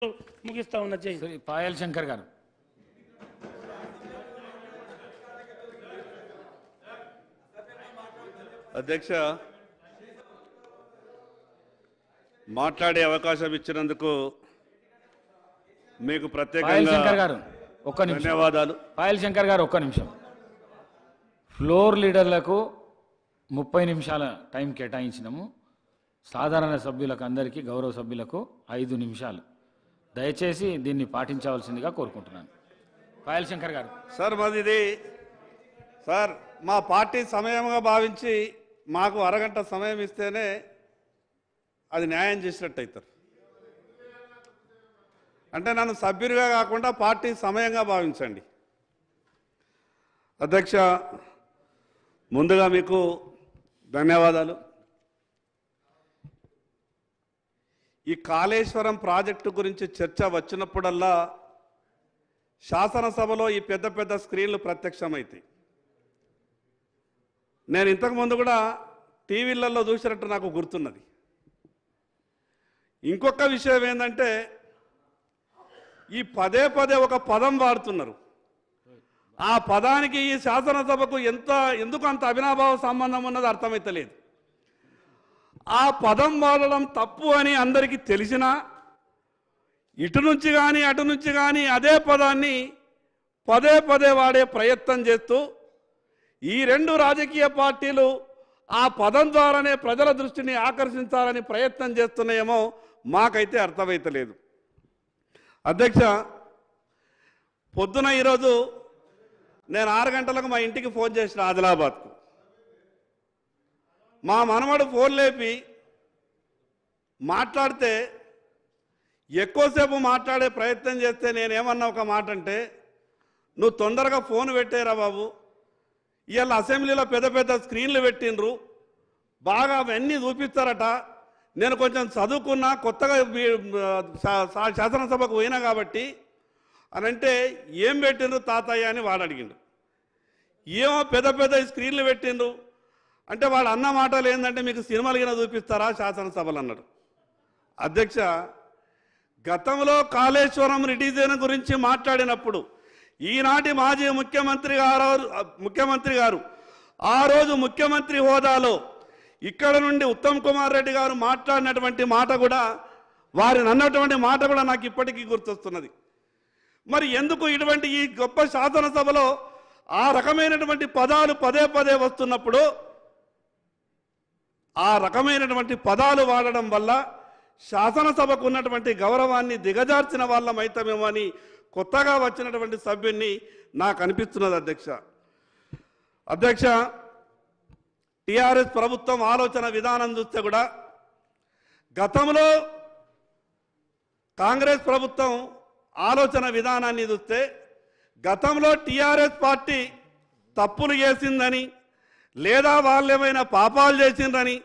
ముగిస్తా ఉన్న జై పాయల్ శంకర్ గారు. అధ్యక్ష, మాట్లాడే అవకాశం ఇచ్చినందుకు మీకు ప్రత్యేకంగా ధన్యవాదాలు. పాయల్ శంకర్ గారు ఒక్క నిమిషం. ఫ్లోర్ లీడర్లకు 30 నిమిషాల టైం కేటాయించినాము. సాధారణ సభ్యులకు అందరికీ గౌరవ సభ్యులకు 5 నిమిషాలు. దయచేసి దీన్ని పాటించవలసిందిగా కోరుకుంటున్నాను. పాయల్ శంకర్ గారు. సార్ మాది సార్ మా పార్టీ సమయంగా భావించి మాకు అరగంట సమయం ఇస్తేనే అది న్యాయం చేసినట్టు అవుతారు. అంటే నన్ను సభ్యుడిగా కాకుండా పార్టీ సమయంగా భావించండి. అధ్యక్ష, ముందుగా మీకు ధన్యవాదాలు. ఈ కాళేశ్వరం ప్రాజెక్టు గురించి చర్చ వచ్చినప్పుడల్లా శాసనసభలో ఈ పెద్ద పెద్ద స్క్రీన్లు ప్రత్యక్షమవుతాయి. నేను ఇంతకుముందు కూడా టీవీలలో చూసినట్టు నాకు గుర్తున్నది. ఇంకొక విషయం ఏంటంటే ఈ పదే పదే ఒక పదం వాడుతున్నారు. ఆ పదానికి ఈ శాసనసభకు ఎందుకు అంత అవినాభావ సంబంధం ఉన్నది అర్థమైతలేదు. ఆ పదం వాడడం తప్పు అని అందరికీ తెలిసినా ఇటు నుంచి కానీ అటు నుంచి కానీ అదే పదాన్ని పదే పదే వాడే ప్రయత్నం చేస్తూ ఈ రెండు రాజకీయ పార్టీలు ఆ పదం ద్వారానే ప్రజల దృష్టిని ఆకర్షించాలని ప్రయత్నం చేస్తున్నాయేమో మాకైతే అర్థమైతలేదు. అధ్యక్ష, పొద్దున ఈరోజు నేను 6 గంటలకు మా ఇంటికి ఫోన్ చేసిన ఆదిలాబాద్కు. మా మనవడు ఫోన్ లేపి మాట్లాడితే ఎక్కువసేపు మాట్లాడే ప్రయత్నం చేస్తే నేనేమన్నా ఒక మాట అంటే, నువ్వు తొందరగా ఫోన్ పెట్టేరా బాబు, ఇవాళ అసెంబ్లీలో పెద్ద పెద్ద స్క్రీన్లు పెట్టిండ్రు, బాగా అవన్నీ చూపిస్తారట, నేను కొంచెం చదువుకున్నా కొత్తగా శాసనసభకు పోయినా కాబట్టి అని అంటే, ఏం పెట్టిండ్రు తాతయ్య అని వాడు అడిగిండు. ఏమో పెద్ద పెద్ద స్క్రీన్లు పెట్టిండ్రు అంటే వాడు అన్న మాటలు ఏంటంటే, మీకు సినిమాలు గిన చూపిస్తారా శాసనసభలు అన్నాడు. అధ్యక్ష, గతంలో కాళేశ్వరం రిడిజన్ గురించి మాట్లాడినప్పుడు ఈనాటి మాజీ ముఖ్యమంత్రి గారు ఆ రోజు ముఖ్యమంత్రి హోదాలో ఇక్కడ నుండి ఉత్తమ్ కుమార్ రెడ్డి గారు మాట్లాడినటువంటి మాట కూడా, వారిని అన్నటువంటి మాట కూడా నాకు ఇప్పటికీ గుర్తొస్తున్నది. మరి ఎందుకు ఇటువంటి ఈ గొప్ప శాసనసభలో ఆ రకమైనటువంటి పదాలు పదే పదే వస్తున్నప్పుడు ఆ రకమైనటువంటి పదాలు వాడడం వల్ల శాసనసభకు ఉన్నటువంటి గౌరవాన్ని దిగజార్చిన వాళ్ళం అవుతామేమో అని కొత్తగా వచ్చినటువంటి సభ్యున్ని నాకు అనిపిస్తున్నది. అధ్యక్ష, టిఆర్ఎస్ ప్రభుత్వం ఆలోచన విధానం చూస్తే కూడా గతంలో కాంగ్రెస్ ప్రభుత్వం ఆలోచన విధానాన్ని చూస్తే గతంలో టిఆర్ఎస్ పార్టీ తప్పులు చేసిందని లేదా వాళ్ళు ఏమైనా పాపాలు చేసిందని